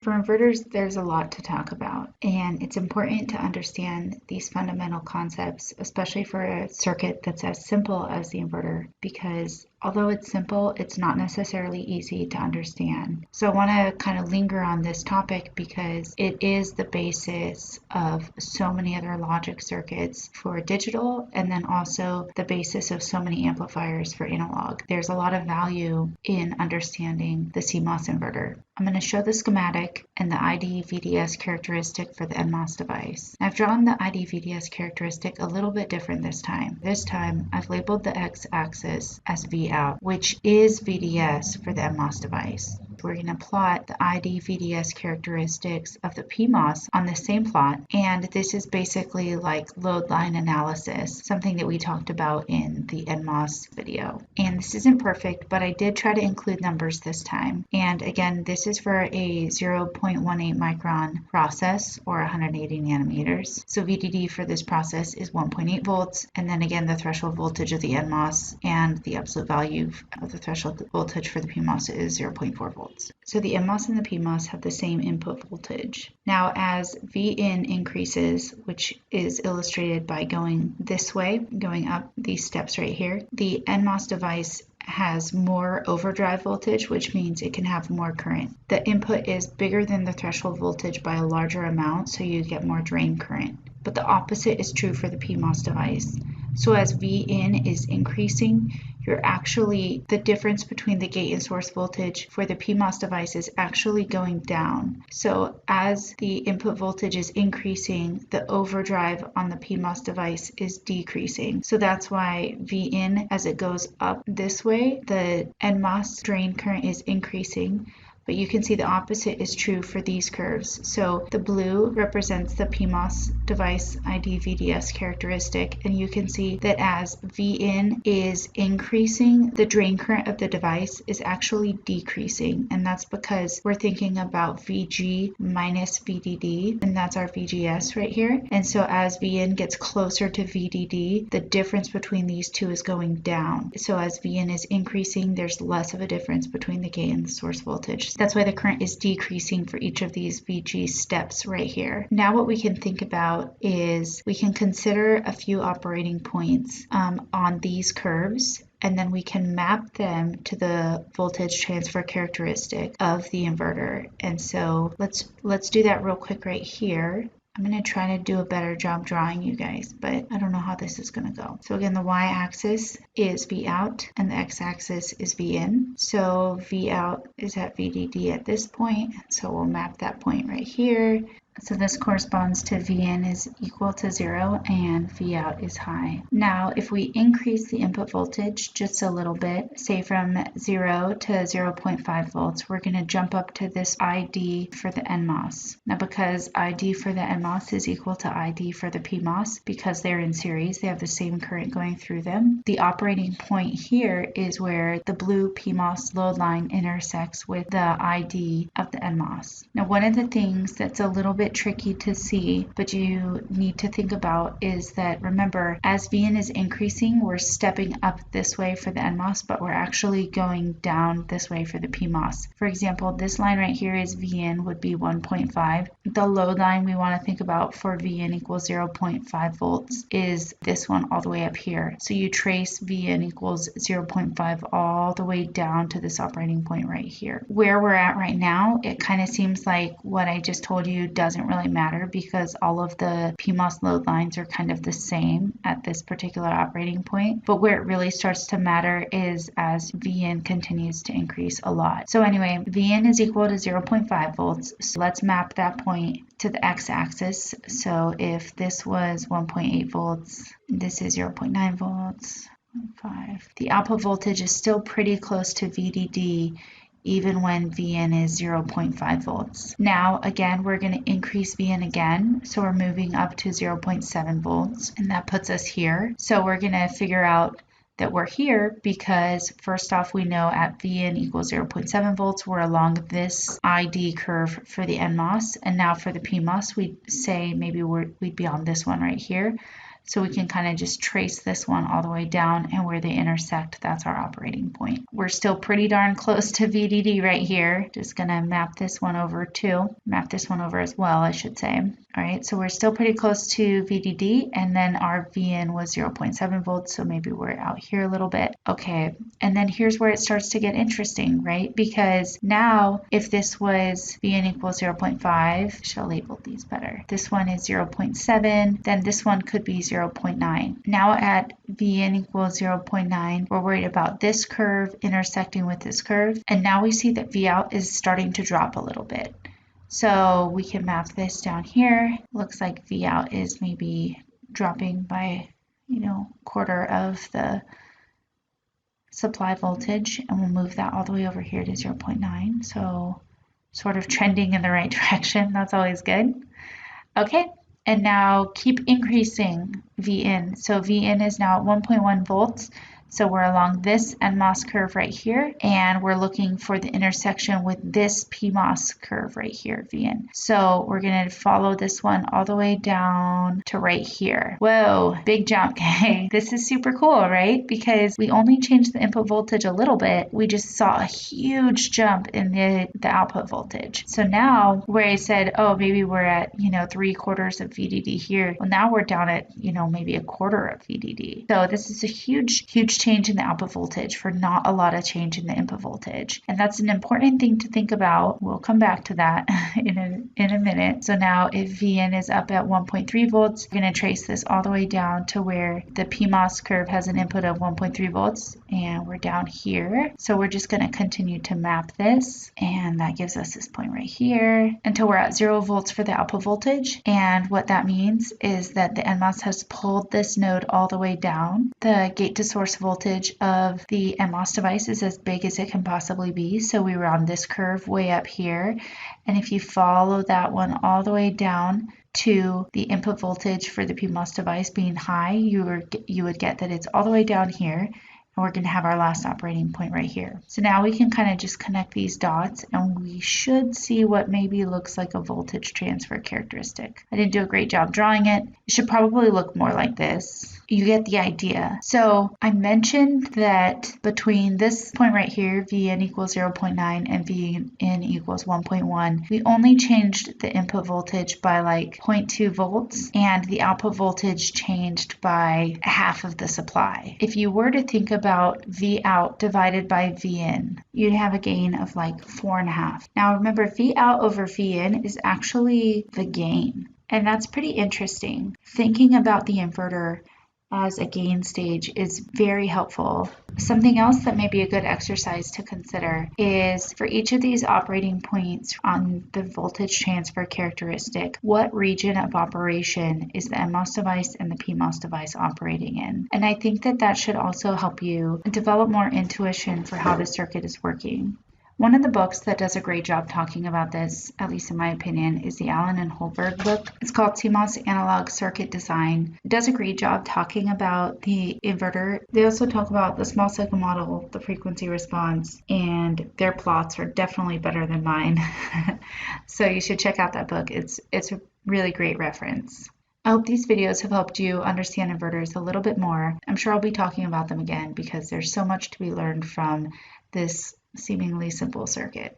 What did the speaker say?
For inverters, there's a lot to talk about, and it's important to understand these fundamental concepts, especially for a circuit that's as simple as the inverter, because although it's simple, it's not necessarily easy to understand. So I want to kind of linger on this topic because it is the basis of so many other logic circuits for digital, and then also the basis of so many amplifiers for analog. There's a lot of value in understanding the CMOS inverter. I'm going to show the schematic and the Id-Vds characteristic for the NMOS device. I've drawn the Id-Vds characteristic a little bit different this time. This time I've labeled the x-axis as Vout, which is VDS for the NMOS device. We're going to plot the Id-Vds characteristics of the PMOS on the same plot, and this is basically like load line analysis, something that we talked about in the NMOS video. And this isn't perfect, but I did try to include numbers this time. And again, this is for a 0.18 micron process or 180 nanometers. So VDD for this process is 1.8 volts, and then again the threshold voltage of the NMOS and the absolute value of the threshold voltage for the PMOS is 0.4 volts. So the NMOS and the PMOS have the same input voltage. Now as Vin increases, which is illustrated by going this way, going up these steps right here, the NMOS device has more overdrive voltage, which means it can have more current. The input is bigger than the threshold voltage by a larger amount, so you get more drain current. But the opposite is true for the PMOS device. So as Vin is increasing, the difference between the gate and source voltage for the PMOS device is actually going down. So as the input voltage is increasing, the overdrive on the PMOS device is decreasing. So that's why Vin, as it goes up this way, the NMOS drain current is increasing. But you can see the opposite is true for these curves. So the blue represents the PMOS device Id-Vds characteristic, and you can see that as Vin is increasing, the drain current of the device is actually decreasing, and that's because we're thinking about Vg minus VDD, and that's our VGS right here. And so as Vin gets closer to VDD, the difference between these two is going down. So as Vin is increasing, there's less of a difference between the gate and the source voltage. That's why the current is decreasing for each of these VG steps right here. Now what we can think about is we can consider a few operating points on these curves, and then we can map them to the voltage transfer characteristic of the inverter. And so let's do that real quick right here. I'm going to try to do a better job drawing you guys, but I don't know how this is going to go. So again, the y-axis is Vout and the x-axis is Vin. So Vout is at VDD at this point, so we'll map that point right here. So this corresponds to Vin is equal to 0 and Vout is high. Now, if we increase the input voltage just a little bit, say from 0 to 0.5 volts, we're going to jump up to this ID for the NMOS. Now, because ID for the NMOS is equal to ID for the PMOS, because they're in series, they have the same current going through them, the operating point here is where the blue PMOS load line intersects with the ID of the NMOS. Now, one of the things that's a little bit tricky to see, but you need to think about is that, remember, as Vin is increasing, we're stepping up this way for the NMOS, but we're actually going down this way for the PMOS. For example, this line right here is Vin would be 1.5. The load line we want to think about for Vin equals 0.5 volts is this one all the way up here. So you trace Vin equals 0.5 all the way down to this operating point right here. Where we're at right now, it kind of seems like what I just told you doesn't really matter because all of the PMOS load lines are kind of the same at this particular operating point. But where it really starts to matter is as Vin continues to increase a lot. So anyway, Vin is equal to 0.5 volts. So let's map that point to the x-axis. So if this was 1.8 volts, this is 0.9 volts, 5. The output voltage is still pretty close to VDD even when Vn is 0.5 volts. Now again, we're going to increase Vn again, so we're moving up to 0.7 volts, and that puts us here. So we're going to figure out that we're here because first off, we know at Vn equals 0.7 volts, we're along this ID curve for the NMOS, and now for the PMOS, we'd say maybe we'd be on this one right here. So we can kind of just trace this one all the way down, and where they intersect, that's our operating point. We're still pretty darn close to VDD right here. Just gonna map this one over as well, I should say. All right, so we're still pretty close to VDD, and then our VN was 0.7 volts, so maybe we're out here a little bit. Okay, and then here's where it starts to get interesting, right? Because now if this was VN equals 0.5, should I label these better? This one is 0.7, then this one could be 0.9. Now at VN equals 0.9, we're worried about this curve intersecting with this curve, and now we see that Vout is starting to drop a little bit. So we can map this down here. Looks like Vout is maybe dropping by, quarter of the supply voltage, and we'll move that all the way over here to 0.9. So sort of trending in the right direction. That's always good. Okay, and now keep increasing Vn. So Vn is now at 1.1 volts. So we're along this NMOS curve right here, and we're looking for the intersection with this PMOS curve right here, Vn. So we're going to follow this one all the way down to right here. Whoa, big jump, okay? This is super cool, right? Because we only changed the input voltage a little bit. We just saw a huge jump in the output voltage. So now where I said, oh, maybe we're at, 3/4 of VDD here. Well, now we're down at, maybe 1/4 of VDD. So this is a huge change in the output voltage for not a lot of change in the input voltage. And that's an important thing to think about. We'll come back to that in a minute. So now if Vn is up at 1.3 volts, we're going to trace this all the way down to where the PMOS curve has an input of 1.3 volts, and we're down here. So we're just going to continue to map this, and that gives us this point right here until we're at 0 volts for the output voltage. And what that means is that the NMOS has pulled this node all the way down. The gate to source voltage of the NMOS device is as big as it can possibly be. So we were on this curve way up here. And if you follow that one all the way down to the input voltage for the PMOS device being high, you would get that it's all the way down here. And we're going to have our last operating point right here. So now we can kind of just connect these dots, and we should see what maybe looks like a voltage transfer characteristic. I didn't do a great job drawing it. It should probably look more like this. You get the idea. So I mentioned that between this point right here, Vn equals 0.9 and Vn equals 1.1, we only changed the input voltage by like 0.2 volts, and the output voltage changed by half of the supply. If you were to think about Vout divided by Vn, you'd have a gain of like 4.5. Now remember, Vout over Vn is actually the gain, and that's pretty interesting. Thinking about the inverter as a gain stage is very helpful. Something else that may be a good exercise to consider is for each of these operating points on the voltage transfer characteristic, what region of operation is the NMOS device and the PMOS device operating in? And I think that should also help you develop more intuition for how the circuit is working. One of the books that does a great job talking about this, at least in my opinion, is the Allen and Holberg book. It's called CMOS Analog Circuit Design. It does a great job talking about the inverter. They also talk about the small cycle model, the frequency response, and their plots are definitely better than mine. So you should check out that book. It's a really great reference. I hope these videos have helped you understand inverters a little bit more. I'm sure I'll be talking about them again because there's so much to be learned from this seemingly simple circuit.